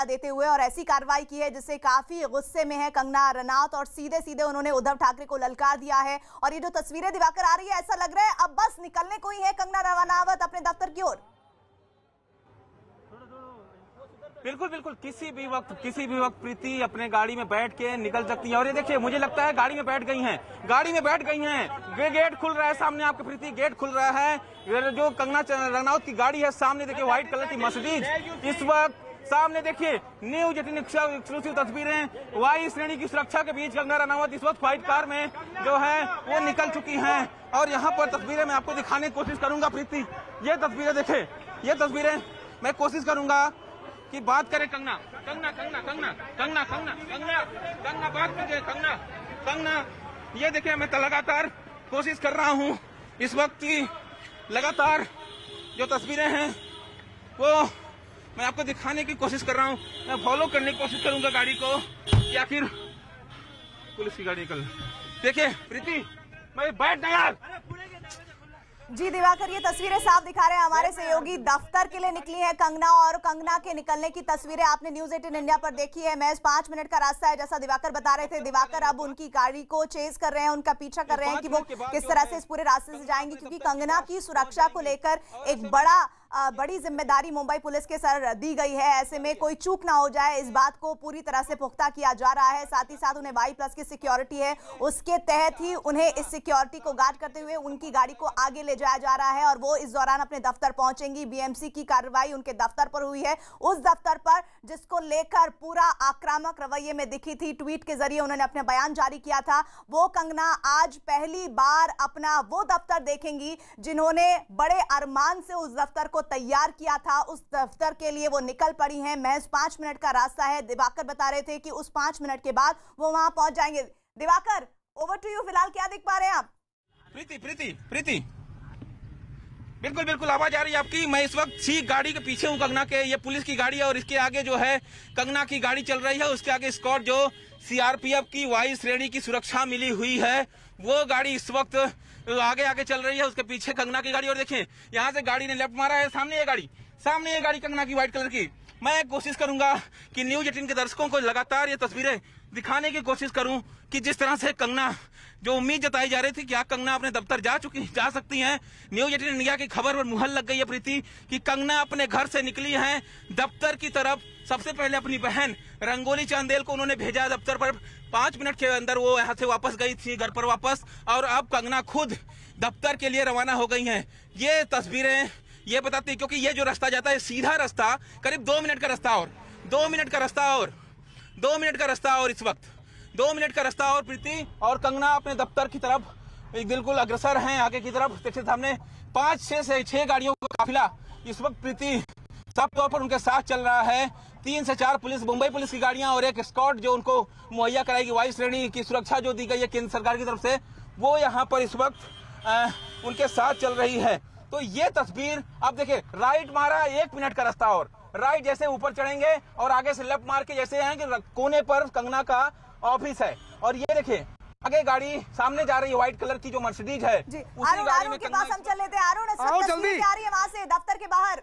देते हुए और ऐसी कार्रवाई की है जिससे काफी गुस्से में है कंगना रनौत और सीधे सीधे उन्होंने उद्धव ठाकरे को ललकार दिया है। और ये जो तस्वीरें दिवाकर आ रही है, ऐसा लग रहा है अब बस निकलने को ही है कंगना रनौत अपने दफ्तर की ओर। बिल्कुल बिल्कुल, किसी भी वक्त प्रीति अपने गाड़ी में बैठ के निकल सकती है। और ये देखिए, मुझे लगता है गाड़ी में बैठ गई हैं, गेट खुल रहा है सामने आपके प्रीति, गेट खुल रहा है। जो कंगना रनौत की गाड़ी है सामने देखिए, व्हाइट कलर की मर्सिडीज इस वक्त सामने देखिए। न्यूज 18 एक्सक्लूसिव तस्वीरें, वायु श्रेणी की सुरक्षा के बीच कंगना रनौत इस वक्त व्हाइट कार में जो है वो निकल चुकी हैं। और यहाँ पर तस्वीरें मैं आपको दिखाने की कोशिश करूंगा प्रीति, ये तस्वीरें देखे, ये तस्वीरें मैं कोशिश करूंगा कि बात करें कंगना बात कीजिए कंगना। ये देखिए, मैं लगातार कोशिश कर रहा हूँ इस वक्त की, लगातार जो तस्वीरें हैं वो मैं आपको दिखाने की कोशिश कर रहा हूँ। मैं फॉलो करने की कोशिश करूंगा गाड़ी को कि आखिर पुलिस की गाड़ी निकल। देखिए प्रीति, मैं बैठ नहीं यार। जी दिवाकर, ये तस्वीरें साफ दिखा रहे हैं हमारे सहयोगी दफ्तर के लिए निकली है कंगना, और कंगना के निकलने की तस्वीरें आपने न्यूज 18 इंडिया पर देखी है। महज 5 मिनट का रास्ता है, जैसा दिवाकर बता रहे थे। दिवाकर अब उनकी गाड़ी को चेज कर रहे हैं, उनका पीछा कर रहे हैं कि वो किस तरह से इस पूरे रास्ते से जाएंगी, क्योंकि कंगना की सुरक्षा को लेकर एक बड़ी जिम्मेदारी मुंबई पुलिस के सर दी गई है। ऐसे में कोई चूक ना हो जाए, इस बात को पूरी तरह से पुख्ता किया जा रहा है। साथ ही साथ उन्हें Y+ की सिक्योरिटी है, उसके तहत ही उन्हें इस सिक्योरिटी को गार्ड करते हुए उनकी गाड़ी को आगे ले जाया जा रहा है और वो इस दौरान अपने दफ्तर पहुंचेंगी। BMC की कार्रवाई उनके दफ्तर पर हुई है, उस दफ्तर पर जिसको लेकर पूरा आक्रामक रवैये में दिखी थी। ट्वीट के जरिए उन्होंने अपना बयान जारी किया था। वो कंगना आज पहली बार अपना वो दफ्तर देखेंगी जिन्होंने बड़े अरमान से उस दफ्तर को तैयार किया था। उस दफ्तर के लिए वो निकल पड़ी हैं। महज 5 मिनट का रास्ता है। दिवाकर बता रहे थे कि उस 5 मिनट के बाद वो वहां पहुंच जाएंगे। Diwakar, over to you. फिलहाल क्या देख पा रहे हैं आप? प्रीति बिल्कुल आवाज आ रही है आपकी। मैं इस वक्त ठीक गाड़ी के पीछे हूँ कंगना के, ये पुलिस की गाड़ी है और इसके आगे जो है कंगना की गाड़ी चल रही है। उसके आगे स्कॉट जो CRPF की वायु श्रेणी की सुरक्षा मिली हुई है, वो गाड़ी इस वक्त आगे चल रही है। उसके पीछे कंगना की गाड़ी, और देखिए यहाँ से गाड़ी ने लेफ्ट मारा है। सामने ये गाड़ी कंगना की व्हाइट कलर की। मैं कोशिश करूंगा कि न्यूज 18 के दर्शकों को लगातार ये तस्वीरें दिखाने की कोशिश करूं कि जिस तरह से कंगना, जो उम्मीद जताई जा रही थी कि कंगना अपने दफ्तर जा सकती हैं। न्यूज 18 इंडिया की खबर पर मुहर लग गई है प्रीति कि कंगना अपने घर से निकली हैं दफ्तर की तरफ। सबसे पहले अपनी बहन रंगोली चांदेल को उन्होंने भेजा दफ्तर पर। 5 मिनट के अंदर वो यहाँ से वापस गई थी घर पर वापस, और अब कंगना खुद दफ्तर के लिए रवाना हो गई हैं। ये तस्वीरें ये बताती, क्योंकि ये जो रास्ता जाता है सीधा रास्ता, करीब 2 मिनट का रास्ता और 2 मिनट का रास्ता और इस वक्त 2 मिनट का रास्ता और प्रीति और कंगना अपने दफ्तर की तरफ बिल्कुल अग्रसर हैं। आगे की तरफ देखिए, सामने 5 से 6 गाड़ियों का काफिला इस वक्त प्रीति सब तौर पर उनके साथ चल रहा है। 3 से 4 मुंबई पुलिस की गाड़ियां और एक स्कॉट जो उनको मुहैया कराएगी वायु श्रेणी की सुरक्षा जो दी गई है केंद्र सरकार की तरफ से, वो यहाँ पर इस वक्त उनके साथ चल रही है। तो ये तस्वीर आप देखिए, राइट मारा 1 मिनट का रास्ता और राइट जैसे ऊपर चढ़ेंगे और आगे से लेफ्ट मार के जैसे हैं कि कोने पर कंगना का ऑफिस है। और ये देखिए आगे गाड़ी सामने जा रही है, व्हाइट कलर की जो मर्सिडीज है, उसी गाड़ी में के पास हम चल लेते हैं। अरुण, जल्दी आ रही है वहां से दफ्तर के बाहर।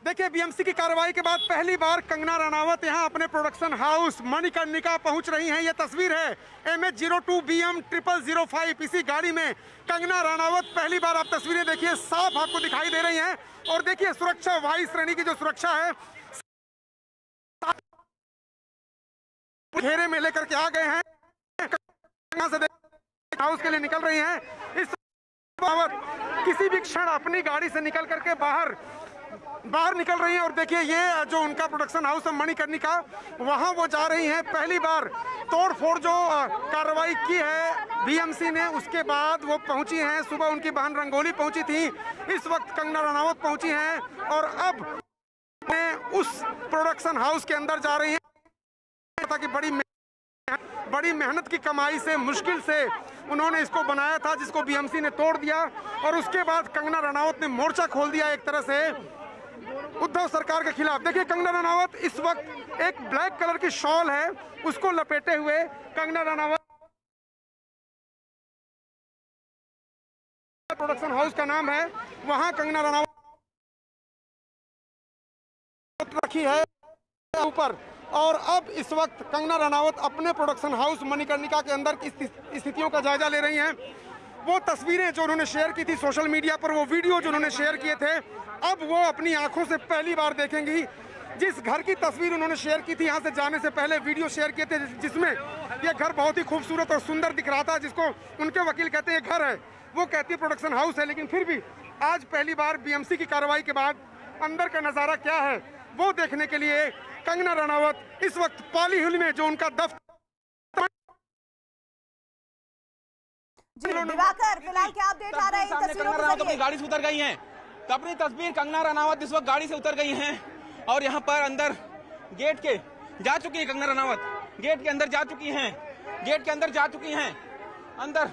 देखिए, BMC की कार्रवाई के बाद पहली बार कंगना रनौत यहां अपने प्रोडक्शन हाउस मणिकर्णिका पहुंच रही हैं। यह तस्वीर है MH02BM 0005। इसी गाड़ी में कंगना रनौत पहली बार, आप तस्वीरें देखिए, साफ आपको दिखाई दे रही हैं। और देखिए सुरक्षा, वायु श्रेणी की जो सुरक्षा है घेरे में लेकर के आ गए हैं। हाउस के लिए निकल रही हैं। इस किसी भी क्षण अपनी गाड़ी से निकल करके बाहर निकल रही हैं। और देखिए, ये जो उनका प्रोडक्शन हाउस है मणिकर्णिका, वहां वो जा रही हैं। पहली बार तोड़फोड़ जो कार्रवाई की है BMC ने, उसके बाद वो पहुंची हैं। सुबह उनकी बहन रंगोली पहुंची थी, इस वक्त कंगना रनौत पहुंची हैं और अब उस प्रोडक्शन हाउस के अंदर जा रही हैं ताकि बड़ी मेहनत की कमाई से, मुश्किल से उन्होंने इसको बनाया था, जिसको BMC ने तोड़ दिया। और उसके बाद कंगना रनौत ने मोर्चा खोल दिया एक तरह से उद्धव सरकार के खिलाफ। देखिए, कंगना रनौत इस वक्त एक ब्लैक कलर की शॉल है, उसको लपेटे हुए कंगना रनौत, प्रोडक्शन हाउस का नाम है, वहां कंगना रनौत लाइट रखी है ऊपर। और अब इस वक्त कंगना रनावत अपने प्रोडक्शन हाउस मणिकर्णिका के अंदर की स्थितियों का जायजा ले रही हैं। वो तस्वीरें जो उन्होंने शेयर की थी सोशल मीडिया पर, वो वीडियो जो उन्होंने शेयर किए थे, अब वो अपनी आंखों से पहली बार देखेंगी। जिस घर की तस्वीर उन्होंने शेयर की थी यहाँ से जाने से पहले, वीडियो शेयर किए थे जिसमें ये घर बहुत ही खूबसूरत और सुंदर दिख रहा था, जिसको उनके वकील कहते हैं घर है, वो कहती है प्रोडक्शन हाउस है। लेकिन फिर भी आज पहली बार बीएमसी की कार्रवाई के बाद अंदर का नज़ारा क्या है वो देखने के लिए कंगना रनावत इस वक्त पाली हिल में जो उनका दफ्तर। जी दिवाकर, फिलहाल क्या अपडेट आ रहा है इन तस्वीरों के अपनी जरिए? गाड़ी से उतर गई हैं। तो अपनी तस्वीर कंगना रनावत इस वक्त गाड़ी से उतर गई हैं और यहाँ पर अंदर गेट के जा चुकी है। कंगना रनावत गेट के अंदर जा चुकी हैं, गेट के अंदर जा चुकी हैं, अंदर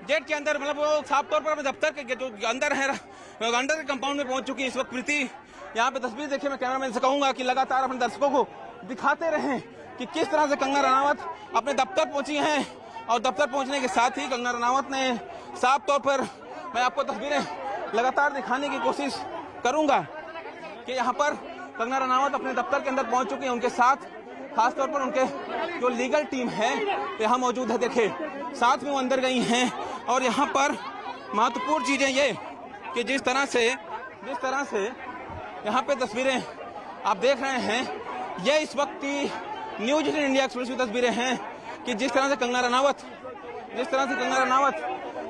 गेट के अंदर, मतलब वो साफ तौर पर अपने दफ्तर के जो अंदर है, अंडर के कंपाउंड में पहुंच चुकी है इस वक्त प्रीति। यहाँ पे तस्वीर देखिए, मैं कैमरामैन से कहूंगा कि लगातार अपने दर्शकों को दिखाते रहें कि किस तरह से कंगना रनावत अपने दफ्तर पहुंची हैं। और दफ्तर पहुंचने के साथ ही कंगना रनावत ने साफ तौर पर, मैं आपको तस्वीरें लगातार दिखाने की कोशिश करूंगा कि यहाँ पर कंगना रनावत अपने दफ्तर के अंदर पहुंच चुकी है। उनके साथ खासतौर पर उनके जो लीगल टीम है यहाँ मौजूद है। देखिए साथ में वो अंदर गई हैं और यहाँ पर महत्वपूर्ण चीजें ये कि जिस तरह से यहाँ पे तस्वीरें आप देख रहे हैं, ये इस वक्त की न्यूज 18 इंडिया एक्सप्रेस की तस्वीरें हैं कि जिस तरह से कंगना रनावत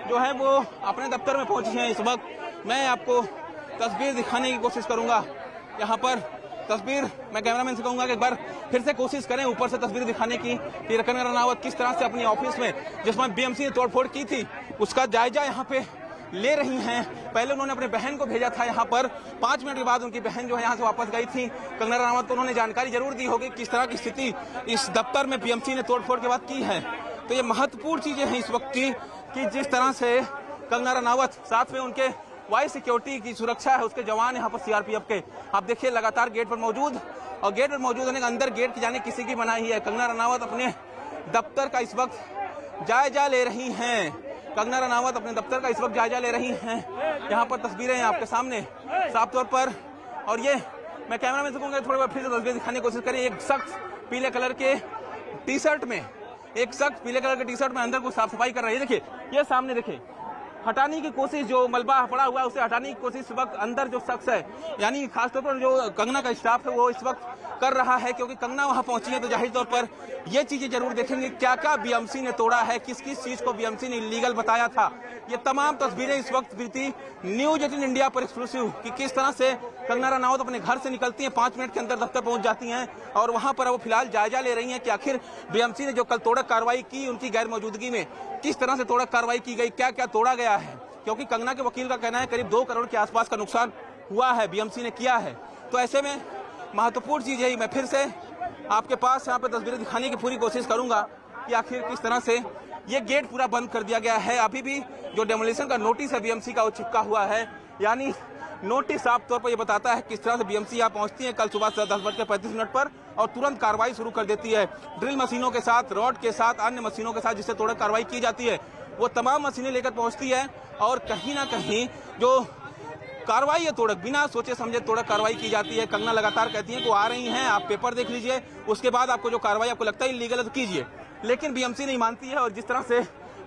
जो है वो अपने दफ्तर में पहुंची हैं। इस वक्त मैं आपको तस्वीर दिखाने की कोशिश करूंगा। यहाँ पर तस्वीर मैं कैमरामैन से कहूंगा कि एक बार फिर से कोशिश करें ऊपर से तस्वीर दिखाने की कि कंगना रनावत किस तरह से अपनी ऑफिस में जिसमें बीएमसी ने तोड़फोड़ की थी उसका जायजा यहाँ पे ले रही हैं। पहले उन्होंने अपने बहन को भेजा था यहाँ पर, 5 मिनट के बाद उनकी बहन जो है यहाँ से वापस गई थी। कंगना रनावत को उन्होंने जानकारी जरूर दी होगी किस तरह की स्थिति इस दफ्तर में बीएमसी ने तोड़फोड़ के बाद की है। तो ये महत्वपूर्ण चीजें हैं इस वक्त की कि जिस तरह से कंगना रनावत, साथ में उनके वाइस सिक्योरिटी की सुरक्षा है, उसके जवान यहाँ पर सीआरपीएफ के, आप देखिए लगातार गेट पर मौजूद, और गेट पर मौजूद होने के अंदर गेट की जाने किसी की मनाही है। कंगना रनावत अपने दफ्तर का इस वक्त जायजा ले रही हैं। कंगना रनावत अपने दफ्तर का इस वक्त जायजा ले रही हैं। यहाँ पर तस्वीरें आपके सामने साफ तौर पर, और ये मैं कैमरामैन से कहूँगा थोड़ी बार फिर से तस्वीर दिखाने की कोशिश करें। एक शख्स पीले कलर के टी शर्ट में, अंदर को साफ सफाई कर रही है। देखिए ये सामने देखिए, हटाने की कोशिश, जो मलबा पड़ा हुआ है उसे हटाने की कोशिश इस वक्त अंदर जो शख्स है, यानी खासतौर पर जो कंगना का स्टाफ है वो इस वक्त कर रहा है, क्योंकि कंगना वहां पहुंची है तो जाहिर तौर पर ये चीजें जरूर देखेंगे क्या क्या बीएमसी ने तोड़ा है, किस किस चीज को बीएमसी ने इलीगल बताया था। ये तमाम तस्वीरें इस वक्त बीती न्यूज 18 इंडिया पर एक्सक्लूसिव कि किस तरह से कंगना रनावत अपने घर से निकलती हैं, 5 मिनट के अंदर दफ्तर पहुंच जाती हैं और वहां पर वो फिलहाल जायजा ले रही हैं कि आखिर बीएमसी ने जो कल तोड़क कार्रवाई की उनकी गैर मौजूदगी में किस तरह से तोड़क कार्रवाई की गई, क्या क्या तोड़ा गया है। क्योंकि कंगना के वकील का कहना है करीब 2 करोड़ के आसपास का नुकसान हुआ है, बीएमसी ने किया है। तो ऐसे में महत्वपूर्ण चीज है, मैं फिर से आपके पास यहाँ पे तस्वीरें दिखाने की पूरी कोशिश करूंगा कि आखिर किस तरह से ये गेट पूरा बंद कर दिया गया है। अभी भी जो डेमोलिशन का नोटिस है बीएमसी का वो चिपका हुआ है, यानी नोटिस साफ तौर पर ये बताता है किस तरह से बीएमसी यहाँ पहुंचती है कल सुबह 10:35 पर और तुरंत कार्रवाई शुरू कर देती है। ड्रिल मशीनों के साथ, रॉड के साथ, अन्य मशीनों के साथ जिससे तोड़क कार्रवाई की जाती है वो तमाम मशीनें लेकर पहुंचती है और कहीं ना कहीं जो कार्रवाई है तोड़क, बिना सोचे समझे तोड़क कार्रवाई की जाती है। कंगना लगातार कहती हैं कि वो आ रही हैं, आप पेपर देख लीजिए, उसके बाद आपको जो कार्रवाई आपको लगता है इलीगल है तो कीजिए। लेकिन बीएमसी नहीं मानती है और जिस तरह से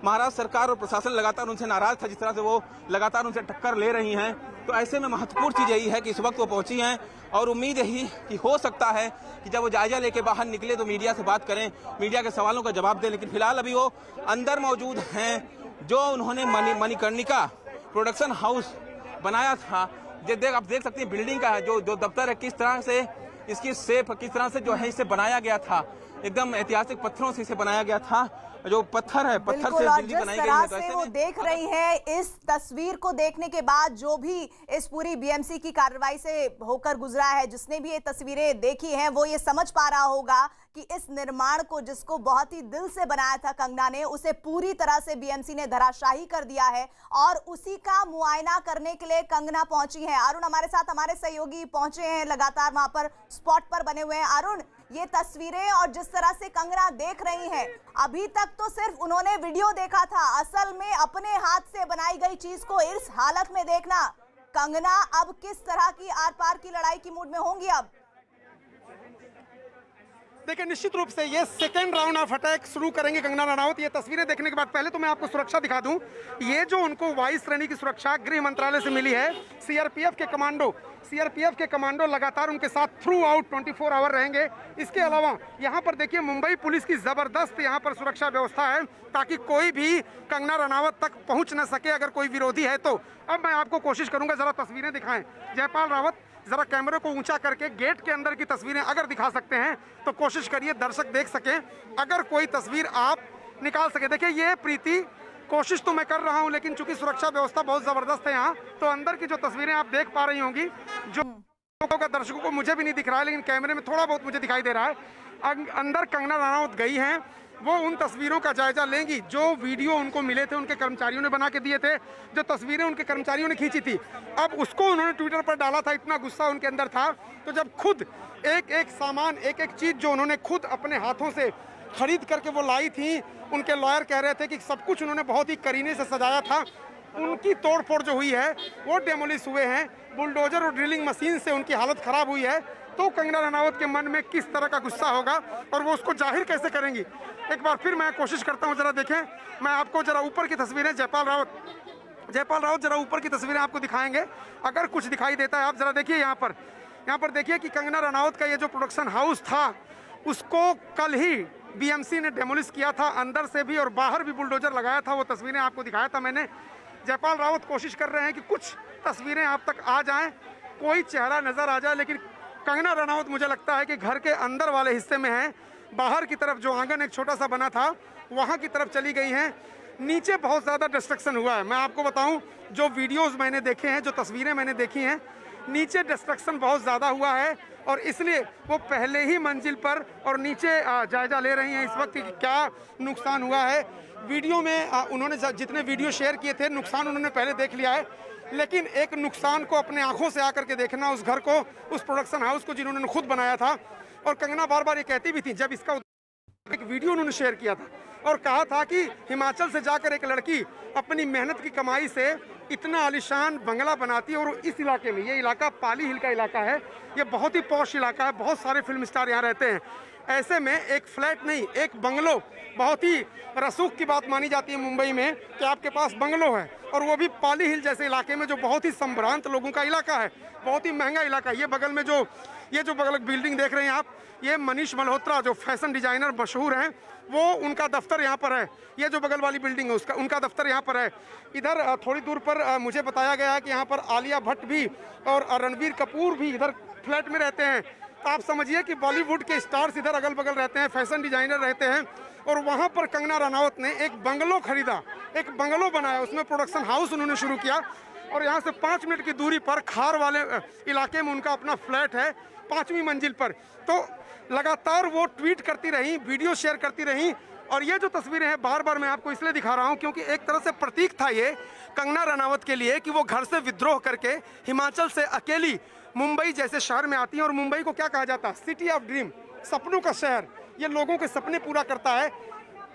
महाराष्ट्र सरकार और प्रशासन लगातार उनसे नाराज था, जिस तरह से वो लगातार उनसे टक्कर ले रही हैं, तो ऐसे में महत्वपूर्ण चीज यही है कि इस वक्त वो पहुंची हैं और उम्मीद यही कि हो सकता है कि जब वो जायजा लेके बाहर निकले तो मीडिया से बात करें, मीडिया के सवालों का जवाब दें। लेकिन फिलहाल अभी वो अंदर मौजूद हैं। जो उन्होंने मणिकर्णिका प्रोडक्शन हाउस बनाया था, आप देख सकते हैं बिल्डिंग का है जो दफ्तर है, किस तरह से इसकी शेप, किस तरह से जो है इसे बनाया गया था, एकदम ऐतिहासिक पत्थरों से इसे बनाया गया था। जो पत्थर है, पत्थर से बिल्डिंग बनाई गई है। तो ऐसे वो देख रही हैं इस तस्वीर को देखने के बाद, जो भी इस पूरी बीएमसी की कार्रवाई से होकर गुजरा है, जिसने भी ये तस्वीरें देखी हैं वो ये समझ पा रहा होगा कि इस निर्माण को, जिसको बहुत ही दिल से बनाया था कंगना ने, उसे पूरी तरह से बीएमसी ने धराशाही कर दिया है और उसी का मुआयना करने के लिए कंगना पहुंची है। अरुण हमारे साथ, हमारे सहयोगी पहुंचे हैं, लगातार वहां पर स्पॉट पर बने हुए हैं। अरुण, ये तस्वीरें और जिस तरह से कंगना देख रही हैं, अभी तक तो सिर्फ उन्होंने वीडियो देखा था, असल में अपने हाथ से बनाई गई चीज को इस हालत में देखना, कंगना अब किस तरह की आर पार की लड़ाई की मूड में होंगी अब? देखिए निश्चित रूप से ये सेकेंड राउंड ऑफ अटैक शुरू करेंगे कंगना रनावत। ये तस्वीरें देखने के बाद पहले तो मैं आपको सुरक्षा दिखा दूं। ये जो उनको वायु श्रेणी की सुरक्षा गृह मंत्रालय से मिली है, सीआरपीएफ के कमांडो लगातार उनके साथ थ्रू आउट 24 आवर रहेंगे। इसके अलावा यहाँ पर देखिए मुंबई पुलिस की जबरदस्त यहाँ पर सुरक्षा व्यवस्था है ताकि कोई भी कंगना रनावत तक पहुँच न सके अगर कोई विरोधी है तो। अब मैं आपको कोशिश करूंगा, जरा तस्वीरें दिखाएं जयपाल रावत, जरा कैमरे को ऊंचा करके गेट के अंदर की तस्वीरें अगर दिखा सकते हैं तो कोशिश करिए दर्शक देख सकें, अगर कोई तस्वीर आप निकाल सके। देखिए ये प्रीति, कोशिश तो मैं कर रहा हूं लेकिन चूंकि सुरक्षा व्यवस्था बहुत जबरदस्त है यहाँ, तो अंदर की जो तस्वीरें आप देख पा रही होंगी, जो दर्शकों को मुझे भी नहीं दिख रहा है लेकिन कैमरे में थोड़ा बहुत मुझे दिखाई दे रहा है, अंदर कंगना रनावत गई हैं। वो उन तस्वीरों का जायजा लेंगी जो वीडियो उनको मिले थे, उनके कर्मचारियों ने बना के दिए थे, जो तस्वीरें उनके कर्मचारियों ने खींची थी। अब उसको उन्होंने ट्विटर पर डाला था, इतना गुस्सा उनके अंदर था। तो जब खुद एक एक सामान, एक एक चीज़ जो उन्होंने खुद अपने हाथों से खरीद करके वो लाई थी, उनके लॉयर कह रहे थे कि सब कुछ उन्होंने बहुत ही करीने से सजाया था, उनकी तोड़फोड़ जो हुई है वो डेमोलिश हुए हैं। बुलडोजर और ड्रिलिंग मशीन से उनकी हालत ख़राब हुई है। तो कंगना रनावत के मन में किस तरह का गुस्सा होगा और वो उसको जाहिर कैसे करेंगी। एक बार फिर मैं कोशिश करता हूँ, जरा देखें, मैं आपको जरा ऊपर की तस्वीरें, जयपाल रावत जरा ऊपर की तस्वीरें आपको दिखाएंगे अगर कुछ दिखाई देता है। आप जरा देखिए यहाँ पर देखिए कि कंगना रनावत का ये जो प्रोडक्शन हाउस था उसको कल ही बीएमसी ने डेमोलिश किया था, अंदर से भी और बाहर भी बुलडोजर लगाया था। वो तस्वीरें आपको दिखाया था मैंने। जयपाल रावत कोशिश कर रहे हैं कि कुछ तस्वीरें आप तक आ जाएं, कोई चेहरा नजर आ जाए, लेकिन कंगना रनावत मुझे लगता है कि घर के अंदर वाले हिस्से में है, बाहर की तरफ जो आंगन एक छोटा सा बना था वहाँ की तरफ चली गई हैं। नीचे बहुत ज़्यादा डिस्ट्रक्शन हुआ है। मैं आपको बताऊं, जो वीडियोस मैंने देखे हैं, जो तस्वीरें मैंने देखी हैं, नीचे डिस्ट्रक्शन बहुत ज़्यादा हुआ है और इसलिए वो पहले ही मंजिल पर और नीचे जायजा ले रही हैं इस वक्त कि क्या नुकसान हुआ है। वीडियो में उन्होंने जितने वीडियो शेयर किए थे, नुकसान उन्होंने पहले देख लिया है, लेकिन एक नुकसान को अपने आंखों से आकर के देखना, उस घर को, उस प्रोडक्शन हाउस को जिन्होंने खुद बनाया था। और कंगना बार बार ये कहती भी थी, जब इसका एक वीडियो उन्होंने शेयर किया था और कहा था कि हिमाचल से जाकर एक लड़की अपनी मेहनत की कमाई से इतना आलीशान बंगला बनाती है। और इस इलाके में, ये इलाका पाली हिल का इलाका है, ये बहुत ही पॉश इलाका है, बहुत सारे फिल्म स्टार यहाँ रहते हैं। ऐसे में एक फ्लैट नहीं, एक बंगलो, बहुत ही रसूख की बात मानी जाती है मुंबई में कि आपके पास बंगलो है, और वो भी पाली हिल जैसे इलाके में जो बहुत ही संभ्रांत लोगों का इलाका है, बहुत ही महंगा इलाका है। ये बगल में जो बगल बिल्डिंग देख रहे हैं आप, ये मनीष मल्होत्रा जो फैशन डिजाइनर मशहूर हैं, वो उनका दफ्तर यहाँ पर है। ये जो बगल वाली बिल्डिंग है उनका दफ्तर यहाँ पर है। इधर थोड़ी दूर पर मुझे बताया गया है कि यहाँ पर आलिया भट्ट भी और रणबीर कपूर भी इधर फ्लैट में रहते हैं। तो आप समझिए कि बॉलीवुड के स्टार्स इधर अगल बगल रहते हैं, फैशन डिजाइनर रहते हैं। और वहाँ पर कंगना रनावत ने एक बंगलो खरीदा, एक बंगलो बनाया, उसमें प्रोडक्शन हाउस उन्होंने शुरू किया। और यहाँ से 5 मिनट की दूरी पर खार वाले इलाके में उनका अपना फ्लैट है, 5वीं मंजिल पर। तो लगातार वो ट्वीट करती रही, वीडियो शेयर करती रही। और ये जो तस्वीरें हैं बार बार मैं आपको इसलिए दिखा रहा हूँ क्योंकि एक तरह से प्रतीक था ये कंगना रनावत के लिए कि वो घर से विद्रोह करके हिमाचल से अकेली मुंबई जैसे शहर में आती हैं। और मुंबई को क्या कहा जाता है? सिटी ऑफ ड्रीम, सपनों का शहर। ये लोगों के सपने पूरा करता है।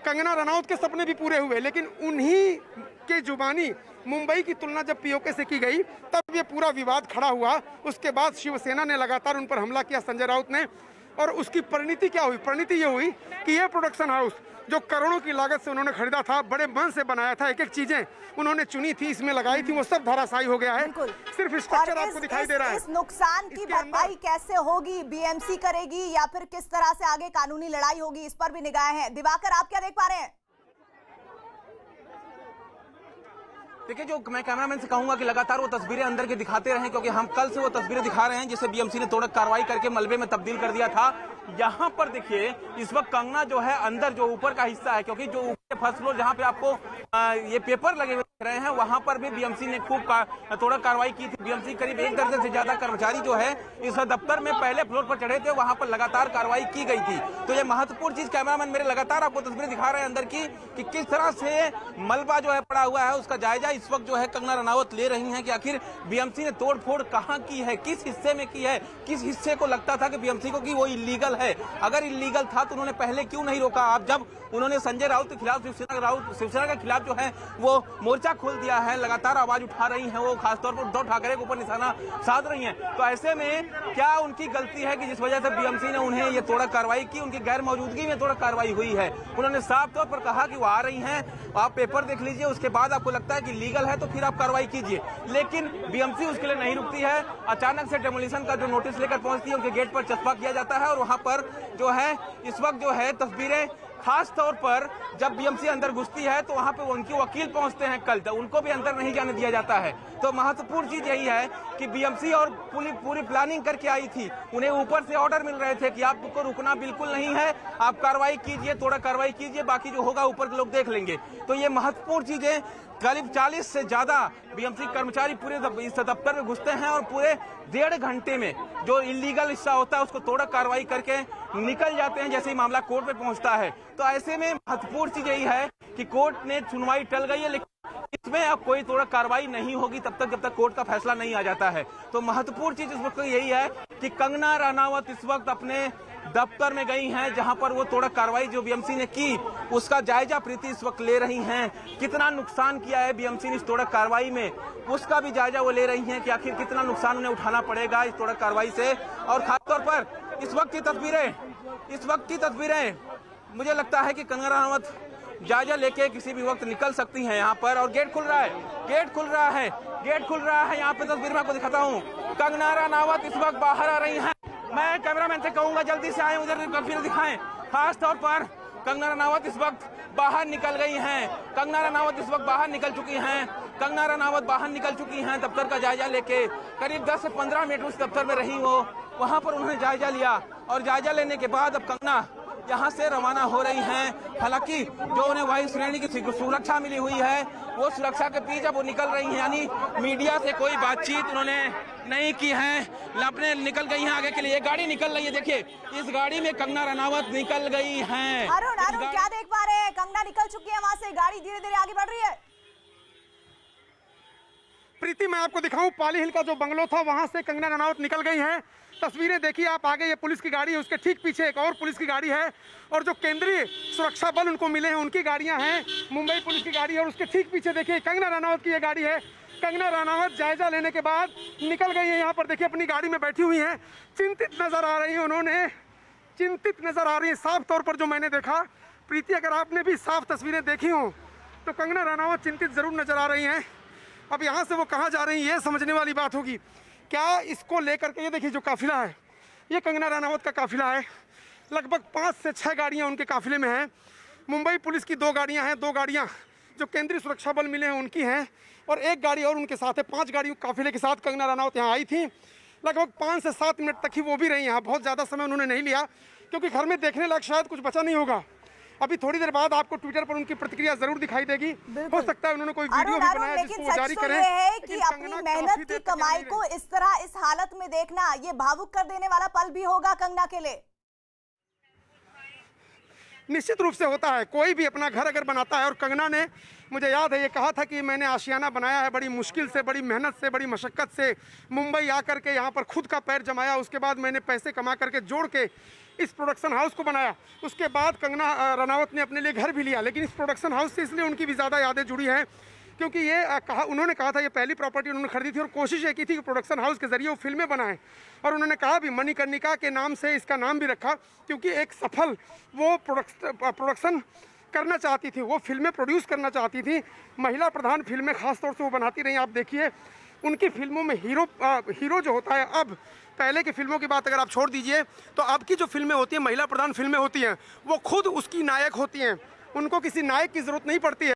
कंगना रनावत के सपने भी पूरे हुए, लेकिन उन्हीं के जुबानी मुंबई की तुलना जब पीओके से की गई तब ये पूरा विवाद खड़ा हुआ। उसके बाद शिवसेना ने लगातार उन पर हमला किया, संजय राउत ने। और उसकी परिणति क्या हुई? परिणति ये हुई कि ये प्रोडक्शन हाउस जो करोड़ों की लागत से उन्होंने खरीदा था, बड़े मन से बनाया था, एक एक चीजें उन्होंने चुनी थी, इसमें लगाई थी, वो सब धराशायी हो गया है। सिर्फ स्ट्रक्चर आपको दिखाई दे रहा है। इस नुकसान की भरपाई कैसे होगी? बीएमसी करेगी या फिर किस तरह से आगे कानूनी लड़ाई होगी, इस पर भी निगाहें हैं। दिवाकर, आप क्या देख पा रहे हैं? देखिए, जो मैं कैमरामैन से कहूंगा कि लगातार वो तस्वीरें अंदर के दिखाते रहें, क्योंकि हम कल से वो तस्वीरें दिखा रहे हैं जिसे बीएमसी ने तोड़क कार्रवाई करके मलबे में तब्दील कर दिया था। यहाँ पर देखिए इस वक्त कंगना जो है अंदर जो ऊपर का हिस्सा है, क्योंकि जो ऊपर फर्स्ट फ्लोर जहाँ पे आपको ये पेपर लगे हुए दिख रहे हैं, वहां पर भी बीएमसी ने खूब तोड़क कार्रवाई की थी। बीएमसी करीब 1 दर्जन से ज्यादा कर्मचारी जो है इस दफ्तर में पहले फ्लोर पर चढ़े थे, वहां पर लगातार कार्रवाई की गई थी। तो ये महत्वपूर्ण चीज कैमरामैन मेरे लगातार आपको तस्वीरें दिखा रहे हैं अंदर की कि किस तरह से मलबा जो है पड़ा हुआ है, उसका जायजा इस वक्त जो है कंगना रनावत ले रही हैं कि आखिर बीएमसी ने तोड़फोड़ कहां की है, किस हिस्से में की है, किस हिस्से को लगता था कि बीएमसी को कि वो इलीगल है। अगर इलीगल था तो उन्होंने पहले क्यों नहीं रोका? आप जब उन्होंने संजय राउत के खिलाफ शिवसेना के खिलाफ जो है वो मोर्चा खोल दिया है, लगातार आवाज उठा रही हैं, वो खासतौर पर उद्धव ठाकरे के ऊपर निशाना साध रही हैं। तो ऐसे में क्या उनकी गलती है कि जिस वजह से बीएमसी ने उन्हें ये तोड़ा कार्रवाई की, उनकी गैर मौजूदगी में तोड़ा कार्रवाई हुई है। उन्होंने साफ तौर पर कहा कि वो आ रही हैं, आप पेपर देख लीजिए, उसके बाद आपको लगता है कि लीगल है तो फिर आप कार्रवाई कीजिए। लेकिन बीएमसी उसके लिए नहीं रुकती है, अचानक से डेमोलिशन का जो नोटिस लेकर पहुंचती है, उनके गेट पर चस्पा किया जाता है और वहां पर जो है इस वक्त जो है तस्वीरें, खास तौर पर जब बीएमसी अंदर घुसती है तो वहां पे उनके वकील पहुंचते हैं कल, तो उनको भी अंदर नहीं जाने दिया जाता है। तो महत्वपूर्ण चीज यही है कि बीएमसी और पूरी प्लानिंग करके आई थी, उन्हें ऊपर से ऑर्डर मिल रहे थे कि आपको रुकना बिल्कुल नहीं है, आप कार्रवाई कीजिए, थोड़ा कार्रवाई कीजिए, बाकी जो होगा ऊपर के लोग देख लेंगे। तो ये महत्वपूर्ण चीजें, करीब 40 से ज्यादा बीएमसी कर्मचारी पूरे इस दफ्तर में घुसते हैं और पूरे 1.5 घंटे में जो इलीगल हिस्सा होता है उसको तोड़ा कार्रवाई करके निकल जाते हैं जैसे ही मामला कोर्ट में पहुंचता है। तो ऐसे में महत्वपूर्ण चीज यही है कि कोर्ट ने सुनवाई टल गई है, लेकिन इसमें अब कोई तोड़ा कार्रवाई नहीं होगी तब तक जब तक कोर्ट का फैसला नहीं आ जाता है। तो महत्वपूर्ण चीज इस वक्त यही है कि कंगना रनावत इस वक्त अपने दफ्तर में गई हैं, जहां पर वो तोड़ा कार्रवाई जो बीएमसी ने की उसका जायजा प्रीति इस वक्त ले रही हैं। कितना नुकसान किया है बीएमसी ने इस तोड़ा कार्रवाई में, उसका भी जायजा वो ले रही हैं कि आखिर कितना नुकसान उन्हें उठाना पड़ेगा इस तोड़ा कार्रवाई से। और खासतौर पर इस वक्त की तस्वीरें मुझे लगता है कि कंगना रनावत जायजा लेके किसी भी वक्त निकल सकती हैं यहाँ पर। और गेट खुल रहा है यहाँ पे, तस्वीर में आपको दिखाता हूँ। कंगना रनावत इस वक्त बाहर आ रही हैं। मैं कैमरामैन से कहूंगा जल्दी से आए, उधर तस्वीर दिखाएं। खास तौर पर कंगना रनावत इस वक्त बाहर निकल गई हैं, कंगना रनावत इस वक्त बाहर निकल चुकी हैं दफ्तर का जायजा लेके। करीब 10 से 15 मिनट उस दफ्तर में रही वो, वहां पर उन्होंने जायजा लिया और जायजा लेने के बाद अब कंगना यहाँ से रवाना हो रही हैं। हालांकि जो उन्हें वायु श्रेणी की सुरक्षा मिली हुई है वो सुरक्षा के बीच अब वो निकल रही हैं, यानी मीडिया से कोई बातचीत उन्होंने नहीं की है, अपने निकल गई हैं आगे के लिए। गाड़ी निकल रही है, देखिए इस गाड़ी में कंगना रनावत निकल गई हैं। अरुण क्या देख पा रहे हैं? कंगना निकल चुकी है वहां से, गाड़ी धीरे धीरे आगे बढ़ रही है। प्रीति, मैं आपको दिखाऊं, पाली हिल का जो बंगलो था वहां से कंगना रनावत निकल गई हैं। तस्वीरें देखिए आप आगे, ये पुलिस की गाड़ी है, उसके ठीक पीछे एक और पुलिस की गाड़ी है और जो केंद्रीय सुरक्षा बल उनको मिले हैं उनकी गाड़ियां हैं, मुंबई पुलिस की गाड़ी है और उसके ठीक पीछे देखिए कंगना रनावत की ये गाड़ी है। कंगना रनावत जायजा लेने के बाद निकल गई है, यहाँ पर देखिए अपनी गाड़ी में बैठी हुई हैं, चिंतित नजर आ रही है, उन्होंने चिंतित नजर आ रही है साफ तौर पर। जो मैंने देखा प्रीति, अगर आपने भी साफ तस्वीरें देखी हो तो कंगना रनावत चिंतित जरूर नजर आ रही हैं। अब यहाँ से वो कहाँ जा रही हैं ये समझने वाली बात होगी। क्या इसको लेकर के, ये देखिए जो काफिला है ये कंगना रनावत का काफिला है, लगभग 5 से 6 गाड़ियाँ उनके काफिले में हैं। मुंबई पुलिस की 2 गाड़ियाँ हैं, 2 गाड़ियाँ जो केंद्रीय सुरक्षा बल मिले हैं उनकी हैं और 1 गाड़ी और उनके साथ है। 5 गाड़ियों काफिले के साथ कंगना रनावत यहाँ आई थी। लगभग 5 से 7 मिनट तक ही वो भी रही यहाँ, बहुत ज़्यादा समय उन्होंने नहीं लिया क्योंकि घर में देखने लायक शायद कुछ बचा नहीं होगा। अभी थोड़ी देर बाद आपको ट्विटर पर उनकी प्रतिक्रिया जरूर दिखाई देगी, हो सकता है उन्होंने कोई वीडियो भी बनाया जिसको जारी करें। है कि अपनी मेहनत की कमाई को इस तरह इस हालत में देखना ये भावुक कर देने वाला पल भी होगा कंगना के लिए। निश्चित रूप से होता है, कोई भी अपना घर अगर बनाता है, और कंगना ने, मुझे याद है ये कहा था कि मैंने आशियाना बनाया है, बड़ी मुश्किल से, बड़ी मेहनत से, बड़ी मशक्क़त से मुंबई आकर के यहाँ पर खुद का पैर जमाया, उसके बाद मैंने पैसे कमा करके जोड़ के इस प्रोडक्शन हाउस को बनाया। उसके बाद कंगना रनावत ने अपने लिए घर भी लिया, लेकिन इस प्रोडक्शन हाउस से इसलिए उनकी भी ज़्यादा यादें जुड़ी हैं क्योंकि ये उन्होंने कहा था ये पहली प्रॉपर्टी उन्होंने खरीदी थी और कोशिश ये की थी कि प्रोडक्शन हाउस के जरिए वो फिल्में बनाएं। और उन्होंने कहा भी मणिकर्णिका के नाम से इसका नाम भी रखा क्योंकि एक सफल वो प्रोडक्शन करना चाहती थी, वो फिल्में प्रोड्यूस करना चाहती थी। महिला प्रधान फिल्में खासतौर से वो बनाती रही। आप देखिए उनकी फिल्मों में हीरो जो होता है, अब पहले की फिल्मों की बात अगर आप छोड़ दीजिए तो अब की जो फिल्में होती हैं, महिला प्रधान फिल्में होती हैं, वो खुद उसकी नायक होती हैं, उनको किसी नायक की ज़रूरत नहीं पड़ती है।